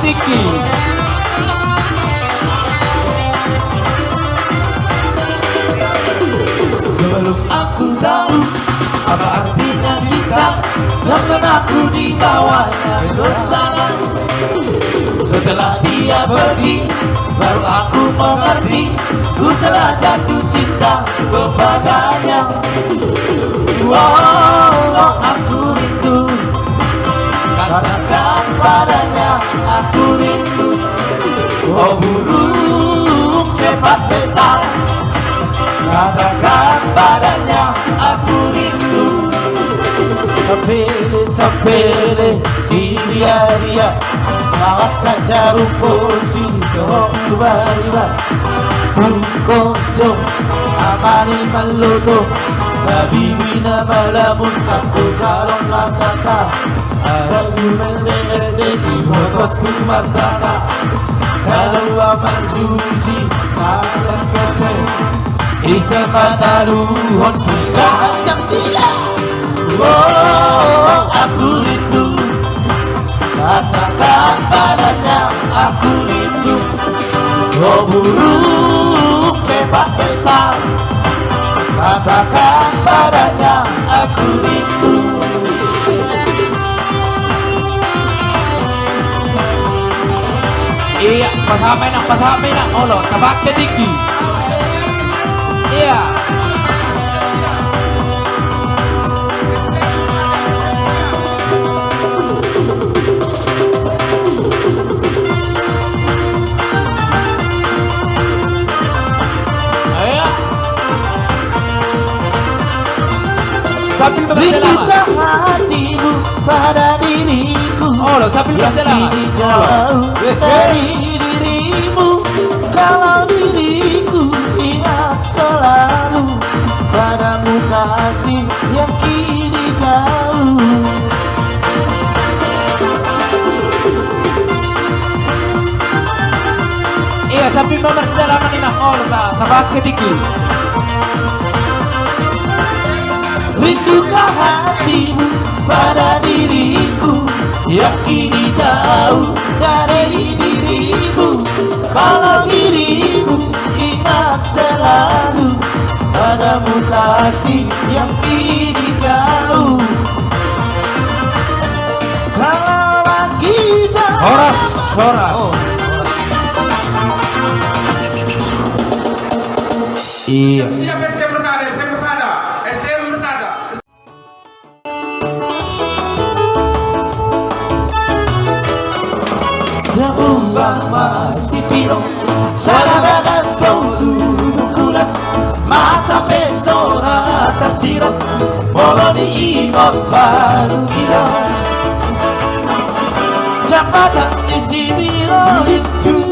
Diki. Sebelum aku tahu apa artinya cinta, namun aku dibawanya bersama. Setelah dia pergi, baru aku mengerti, ku telah jatuh cinta kepadanya. Oh, aku rindu, katakan padanya aku rindu. Oh burung cepat besar, katakan padanya aku rindu. Sepele si dia Maafkan jarum posi Johong kubariba Bungkong Amani maluto Nabibina malamun Kaku karong lakata Araju mendengete Di motot kumatata Kalau aman juji Saran kate Isa matalu Hosila Jam tila. Oh, aku rindu, katakan padanya aku rindu. Oh burung cepat besar, katakan padanya aku rindu. Iya, pasamay na. Olo, tabak ke Diki. Iya. Sambil Rindukan hatimu pada diriku. Oh, sambil berjalan. Jauh dari dirimu. Kalau diriku ingat selalu padamu kasih yang kini jauh. Iya, sambil mempersedalaman ini nak tabak ke Diki. Rindukan hatimu pada diriku yang kini jauh dari diriku. Kalau dirimu ingat selalu padamu kasih yang kini jauh. Kalau lagi jauh. Horas. Iya. Siap SDM Persada. Umbang masih piro Sarabada sautukulah Mata pesona tersirat Molo diingot baru gila Jambatan di Sibiro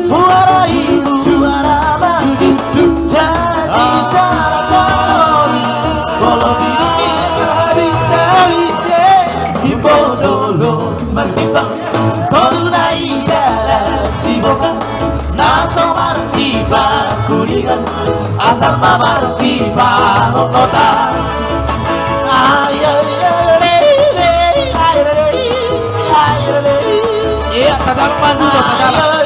Muara ibu, muara batu Jadi cara sonori Molo diingat bisa wite Si bodolo mentimbang Kodunai si boga naso marsipa kuligan asal marsipa nota Iya, Tagalog dulu, Tagalog.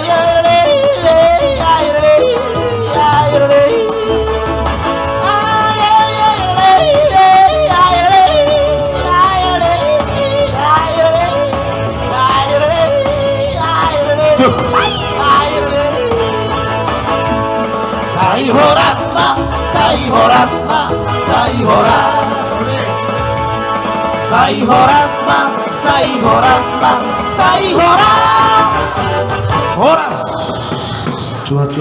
Sai Horas. Cuat.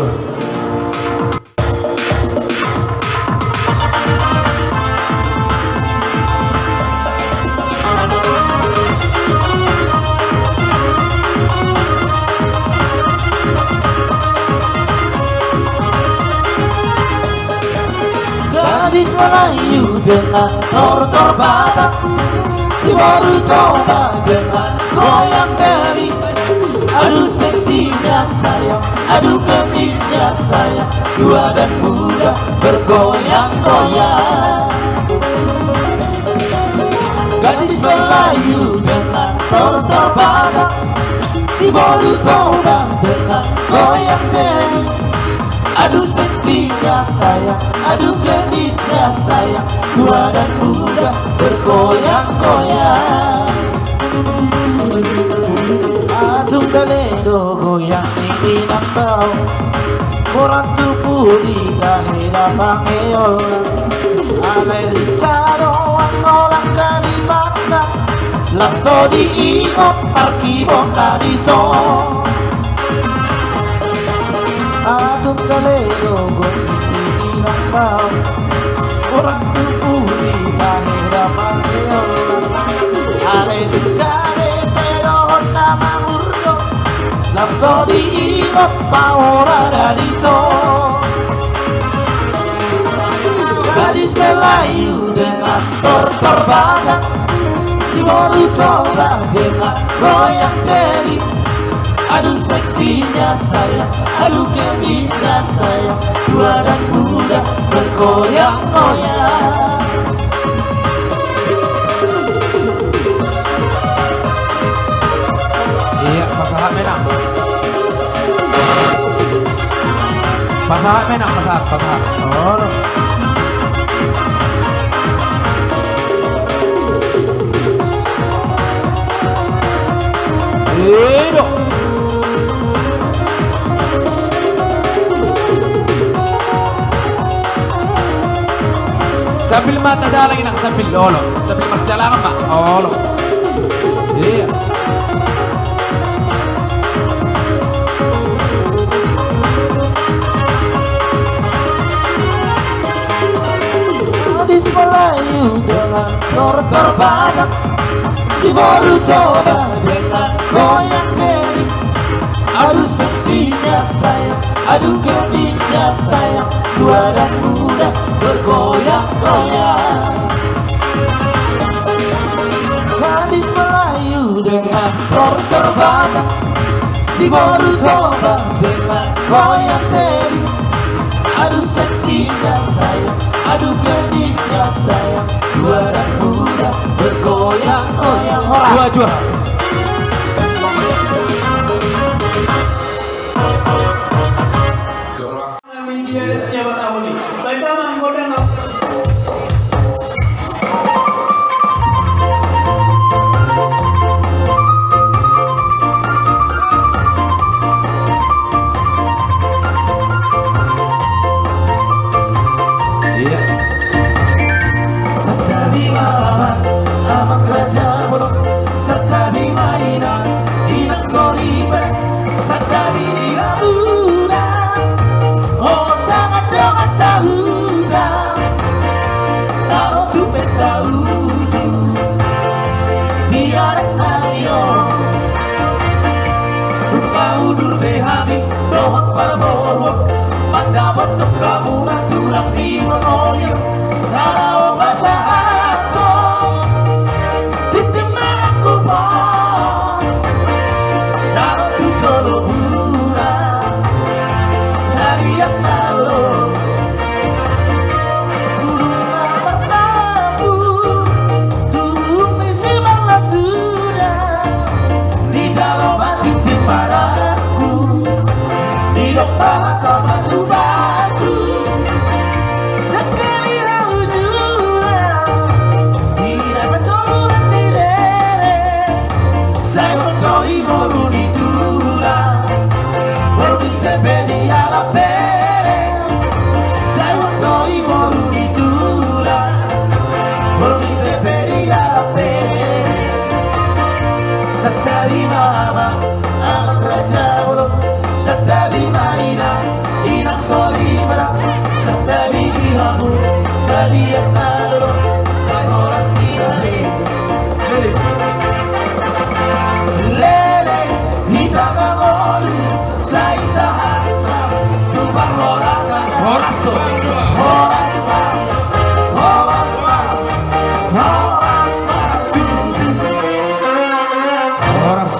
Gadis Melayu dengan tortor batak, si baru coba dengan goyang dari. Aduh seksinya sayang, aduh kemiknya sayang, tua dan muda bergoyang-goyang. Gadis Melayu dengan tortor badak, Si Boruto dengan goyang deli. Aduh seksinya sayang, aduh genitnya sayang, tua dan muda bergoyang-goyang. Aduh galedo goyang ini nambau, orang tubuh di daerah Pangeol. Alay Richaro ang olang kalimata, lasso di ikot arkibo kadiso. Aduh kalero goyang nambau, orang tubuh di daerah Pangeol. Alay Richaro pero nama murdo, lasso di ikot paora kadiso. Gadis Melayu dengan tortor badak, si Boruto dengan goyang deli. Aduh seksinya sayang, aduh genitnya sayang, tua dan muda bergoyang-goyang. Iya, pasahat menang. Pasahat menang, pasahat. Oh. Hidup. Sambil mata dalangin ang sambil lolo. Sambil masjalakan pak. Lolo. Iya. Gadis Melayu dengan tortor badak, si Boruto dengan goyang deli. Aduh seksinya sayang, aduh genitnya sayang, tua dan muda bergoyang-goyang. Gadis Melayu dengan tortor badak, si Boruto dengan goyang deli. Aduh seksinya sayang, aduh genitnya sayang, tua dan muda bergoyang-goyang. Dua juara. Siapa tahu nih? Baik mah golden lah. Iya. Satabi malam, amang raja bolong, satabi mainan, inang soliper, satabi di labunan, oh tangan dengan sahudan, taruh tu pesta lucu, biar ayo, buka udur behabis, doang pamor, pada bentuk kamu tulang di menolio, kalau masa aku ditemani aku pun, dalam tujuh bulan dari yang lalu, guruna bertabu, tubuh misi malas sudah, di jalan batu timparaku, di domba kau masuk basu. Vedi alla fere, sai quando i moruni tula, vorrei se vedi alla fere, sattavi mama, ama tracciavolo, sattavi marina, in assolibra, sattavi di lavoro, da lì a talo, sai ora si Lele, itamamolu, sai sahata, tu parloraza, Horaso. Horas.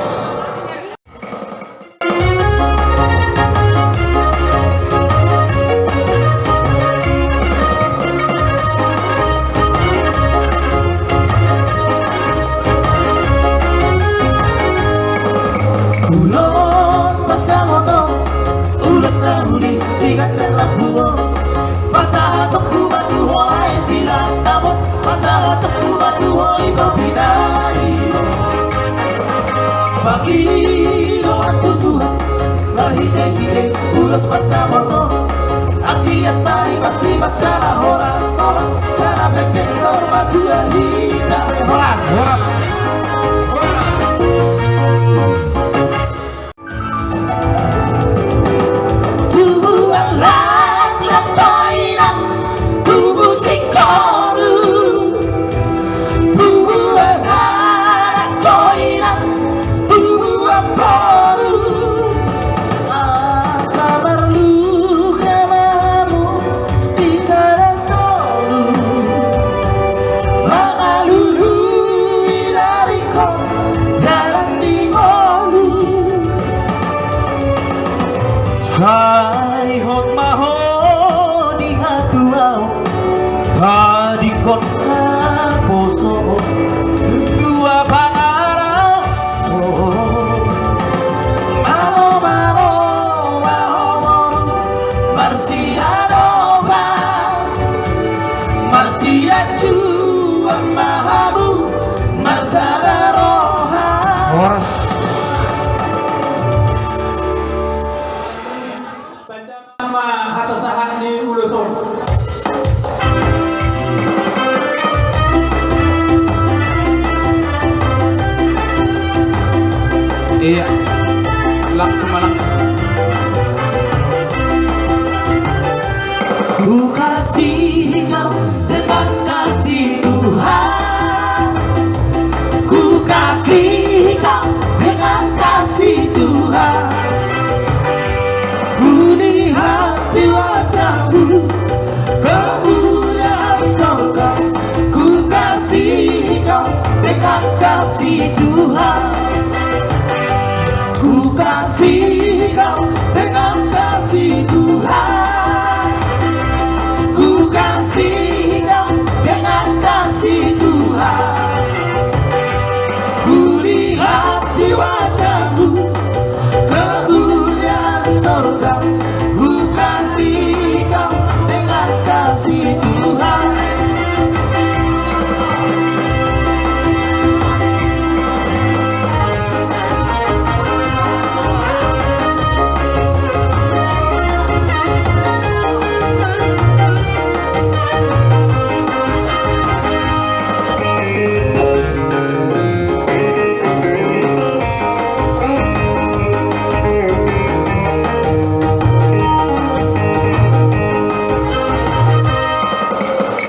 Ulo Masalah tempat tuoi kopi dari bagi waktu Tuhan lahir kita urus masa motor akiat baik masih masalah horas karena bekek sorba Tuhan tidak Horas. Sai hot maho di hatuau di kota poso tua pangarau malo marsia jua mahabu marsada roha Horas. Sama hasasahan di Uluson. Iya. Langsung. Ku kasih kau dengan kasih Tuhan. Ku kasih kau dengan kasih Tuhan. Ku lihat di wajahmu kemuliaan surga. Ku kasih kau dengan kasih Tuhan. Ku kasih kau dengan kasih Tuhan. Ku kasih kau dengan kasih Tuhan. Ku lihat di wajahmu kemuliaan surga. Ku kasih kau dengan kasih Tuhan.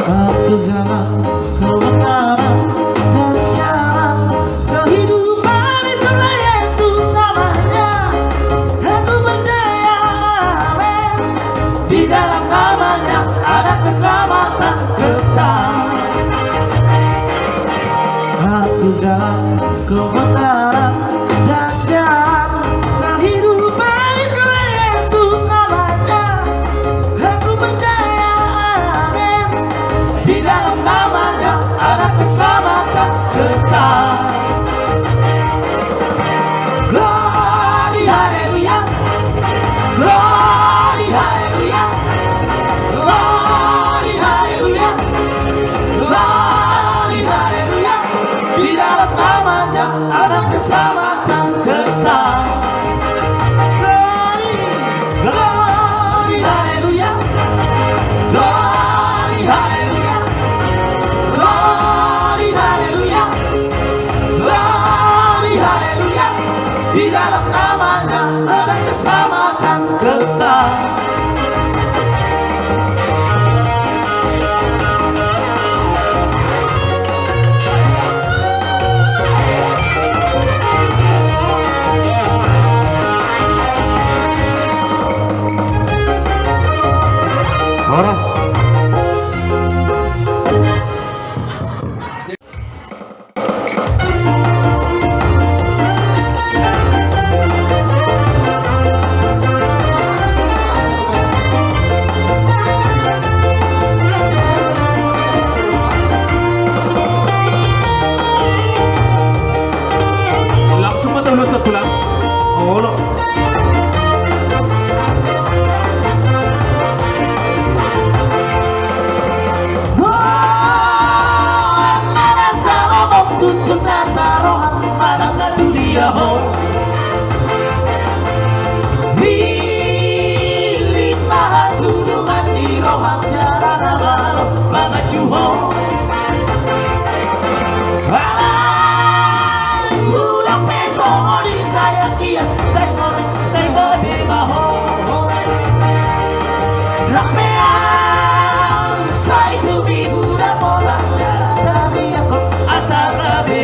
Aku jalan kebenaran dan jalan kehidupan itulah Yesus namanya. Aku percaya amin. Di dalam namanya ada keselamatan kekal. Aku jalan kebenaran dan jalan kehidupan itulah Yesus namanya. Aku percaya amin. Di dalam namanya ada keselamatan kekal. Glory haleluya. Glory haleluya. Glory haleluya. Glory haleluya. Di dalam namanya ada you home. Ulang peso di saya kia, saya bebaho. Rapean, saya tu ibu dah pola jalan tapi aku asal rapean.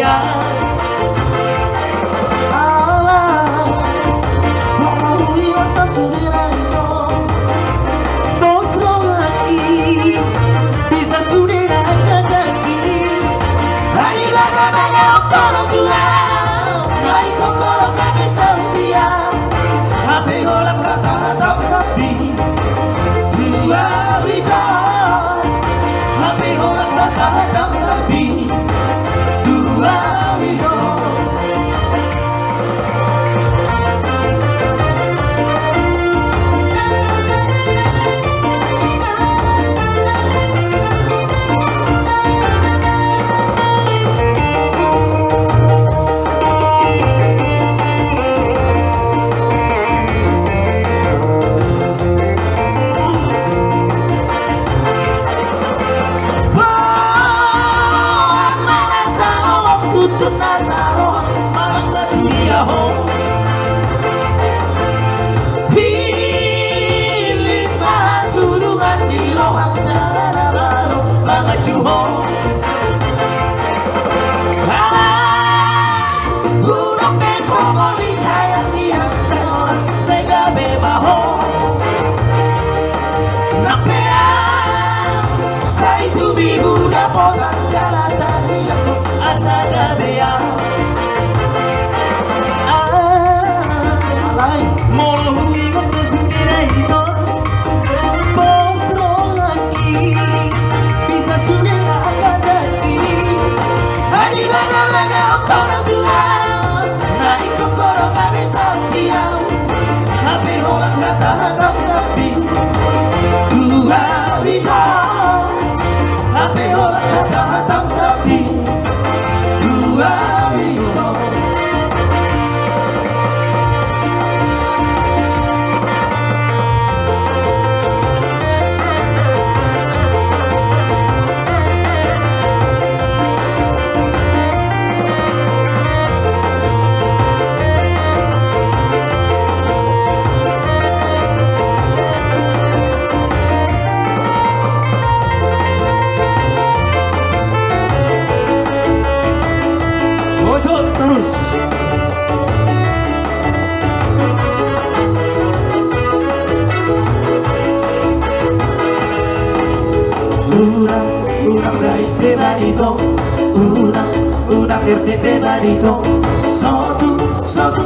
Udah RTP barito, satu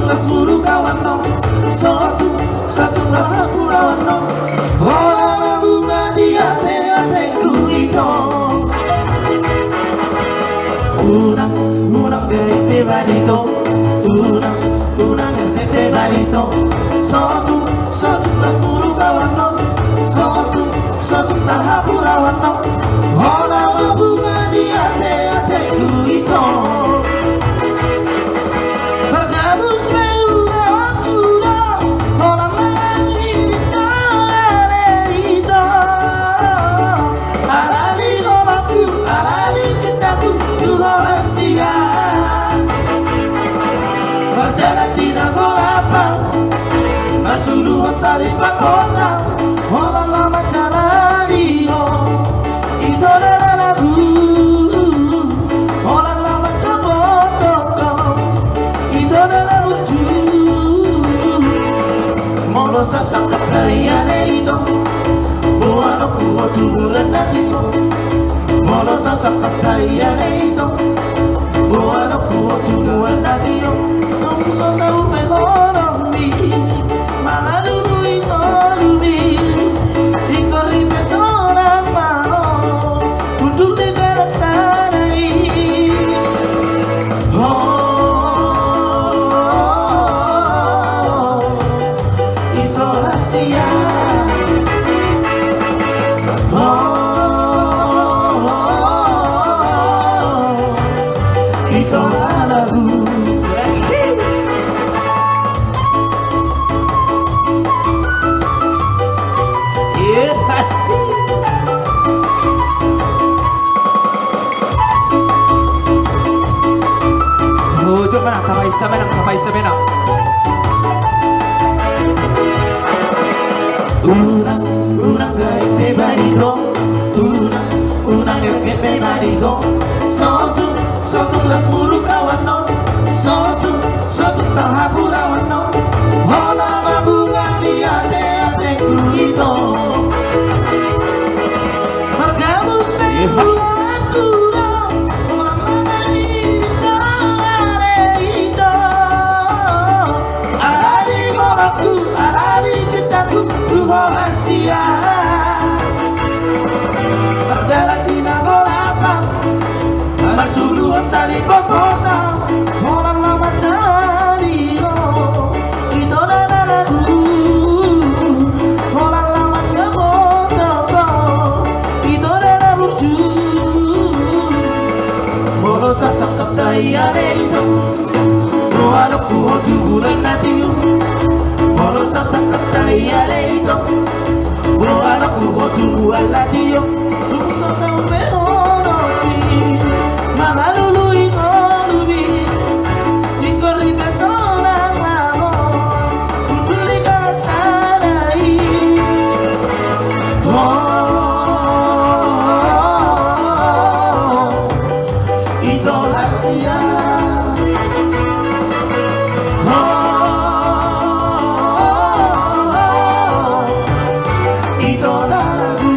sepuluh kawan no, satu kawan no. Orang bunga dia hatiku itu. Udah RTP barito, udah RTP barito, satu sepuluh kawan no, satu kawan no. Orang bunga dia hatiku itu. Saliva cosa, hola la macchinario, y toda la luz, hola la macchinario, y toda la luz, mono sasa kapaya neito, buano kuo tubulan natito, mono sasa kapaya neito, buano kuo tubulan natito, nung sosa umehoro ni. sabay na. Una que me marido, una que me marido. Sotu las murukawan no, sotu tahapurawan no. Hola mabungali ate kuito. Margamos mengulakura, mamanita areito. Alari molaku, alari cintaku, rahasia. Adalah tina golapa. Marsulu asali popona, orang lama cari itu nana orang lama nyamota, itu nana burju, molo sasak sakdaya itu, rohano kuhoju bulan natiu, molo sasak sakdaya itu, rohano kuhoju bulan natiu, lupa sampai Mamalului nolubi, Nicorli persona mamo, Publica sarai. Idolasia. Idolaku.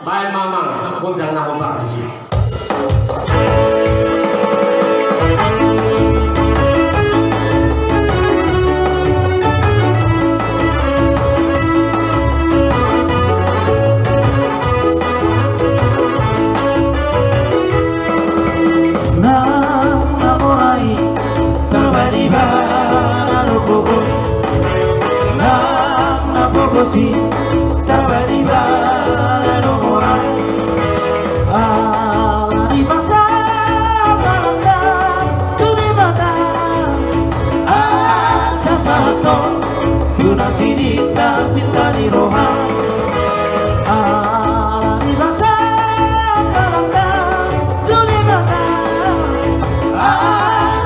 Baik Mamang, undang aku praktisi. Così t'avveniva l'amore di passata la tu di mata sasato una sinta di roha di passata la tu di mata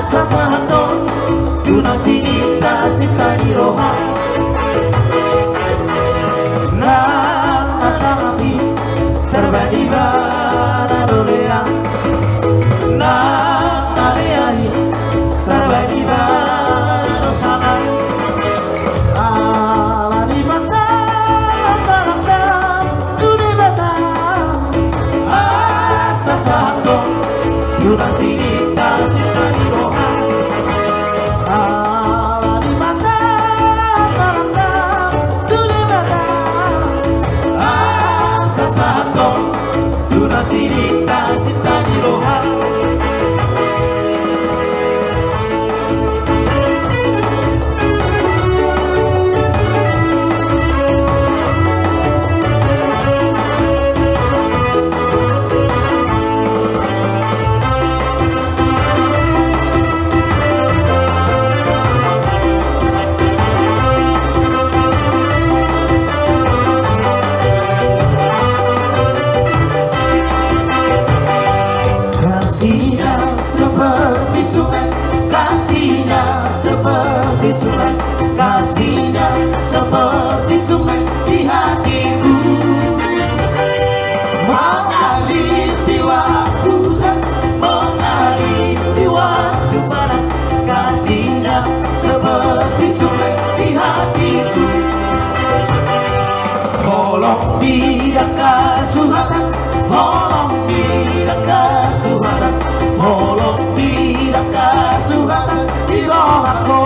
sasato una sinta di roha terbadiba nadolea na aleahi terbadiba nadosana ala di masa talaka tunibata asa sato yuna sinita sinta di roha ala di masa talaka tunibata asa sato yuna sinita sinta di roha. Kasihnya seperti sungai, kasihnya seperti sungai, kasihnya seperti sungai di hatiku. Mengalir di waktu hujan, mengalir di waktu panas, kasihnya seperti sungai di hatiku. Tolong tidak kasuhatan, tolong tidak kasuhatan, tolong tidak kasuhatan di rohaku.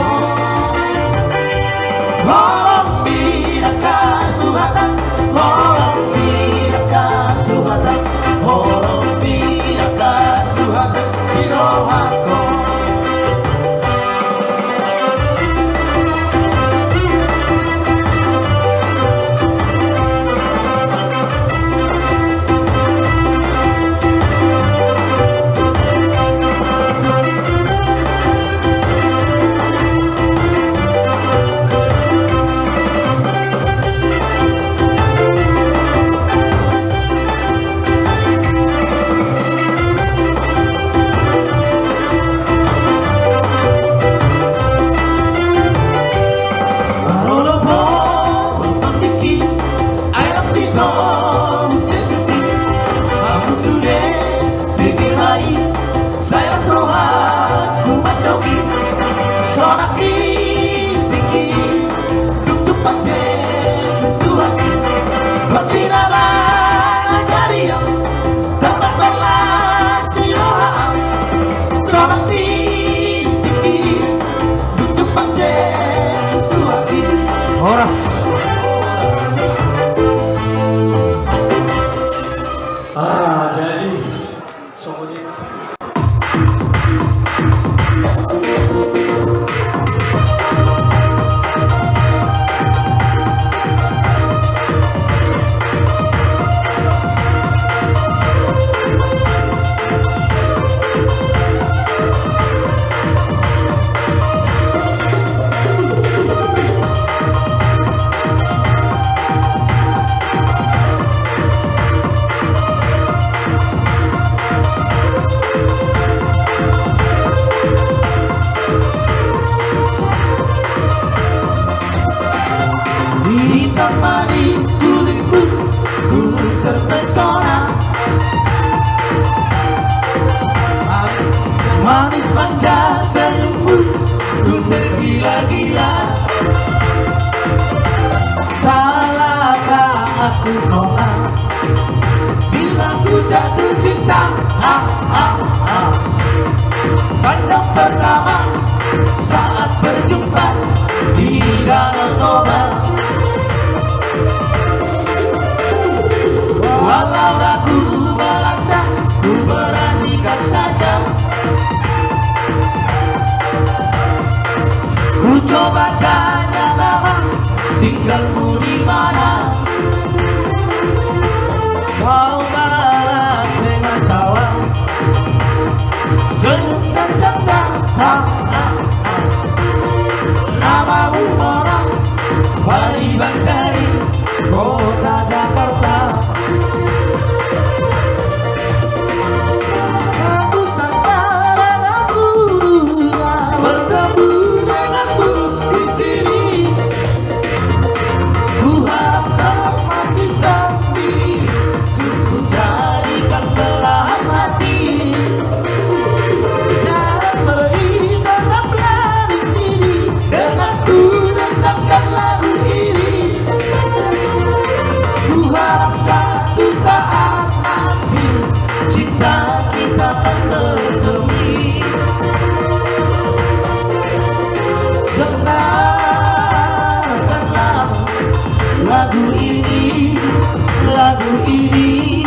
Tolong tidak kasuhatan, tolong tidak kasuhatan, tolong tidak kasuhatan di rohaku. Saya serohan kumat doki sonak tinggi untuk pance sesuatu bernama ajaria terbakarlah sirohan sonak tinggi untuk pance sesuatu horas. Jadi semuanya hitam manis kulitmu, ku terpesona. Manis manja senyummu, ku tergila-gila. Salahkah aku nona Pandang pertama saat berjumpa di danau Toba. Walau ragu melanda, ku beranikan saja. Ku coba tanya nama, tinggalmu di mana? Kau balas dengan tawa, senyum dan canda. Namamu orang Baliban dari kota Jakarta. Aku sangka denganmu, bertemu denganmu di sini. Ku harap kau masih sendiri, ku jadikan belahan hati. Jangan berinteraksi di sini, denganku dengarkan lagu ini. Ku harap satu saat nanti cinta kita akan bersemi. Dengarkanlah lagu ini, lagu ini.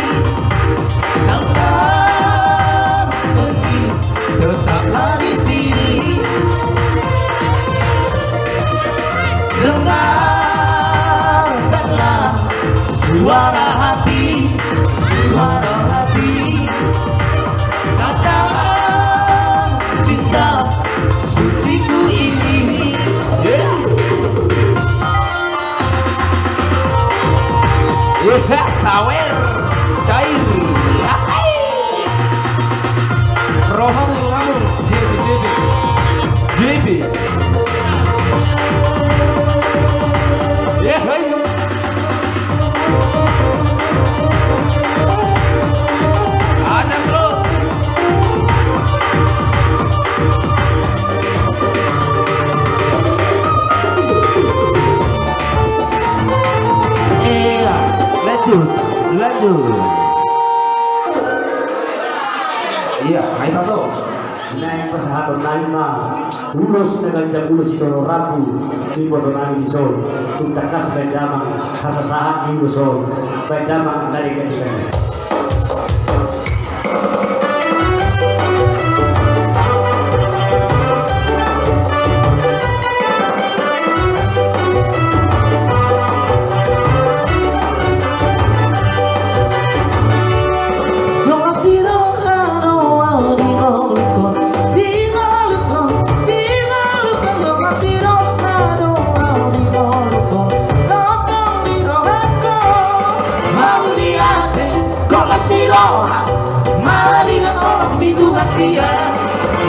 Jangan pergi, tetaplah di sini. Dengarkanlah suara hati, suara hati. Katakan cinta suciku ini. Sawer cair. Rohamu JB. Hey. Ada terus. Lanjut. Iya, ayo masuk. Naik pesawat nalima ulos dengan jam ulos itu rabu di botonani di sol tuntakas pendamang hasasahat di sol pendamang dari ketiga.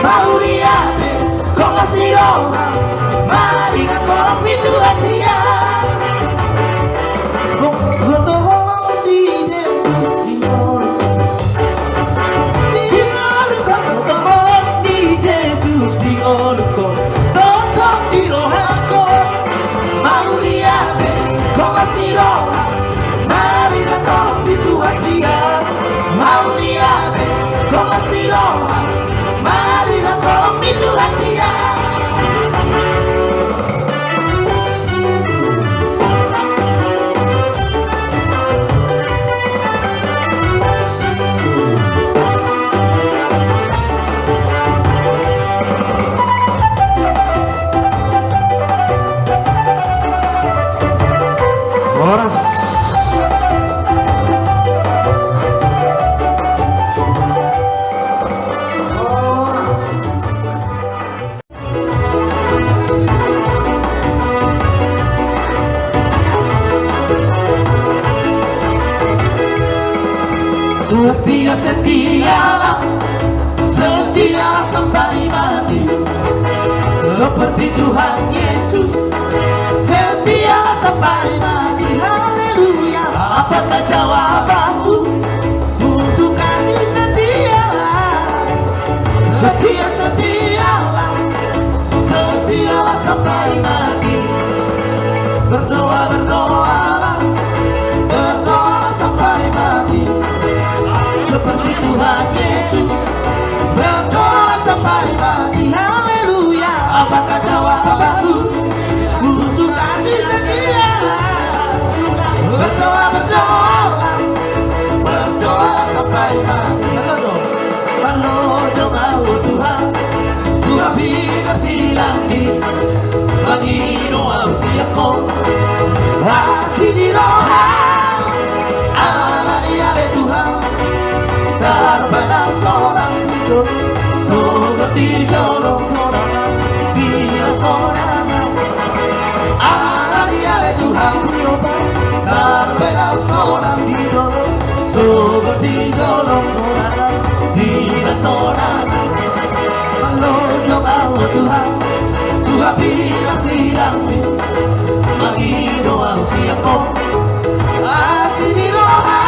Mau lihat kok kasih orang mari kan orang pintu hatinya. Setialah sampai mati, seperti Tuhan Yesus. Setialah sampai mati, haleluya. Apakah jawabanku untuk kasih setialah? Setialah sampai mati. Berdoalah sampai mati. seperti Tuhan Yesus. Berdoa sampai mati, haleluya. Apakah jawabanku untuk kasih setia? Berdoa, berdoa sampai mati. Kalau coba Tuhan, Tuhan bina silangi bagi doa usiaku. Kasih di roha, alani ale Tuhan, terbenam seorang hidup seperti jodoh seorang bila seorang. Alani ale Tuhan, terbenam seorang hidup seperti jodoh seorang bila seorang. Kalau coba Tuhan, Tuhan bina silangi bagi doa usiaku. Kasih di roha,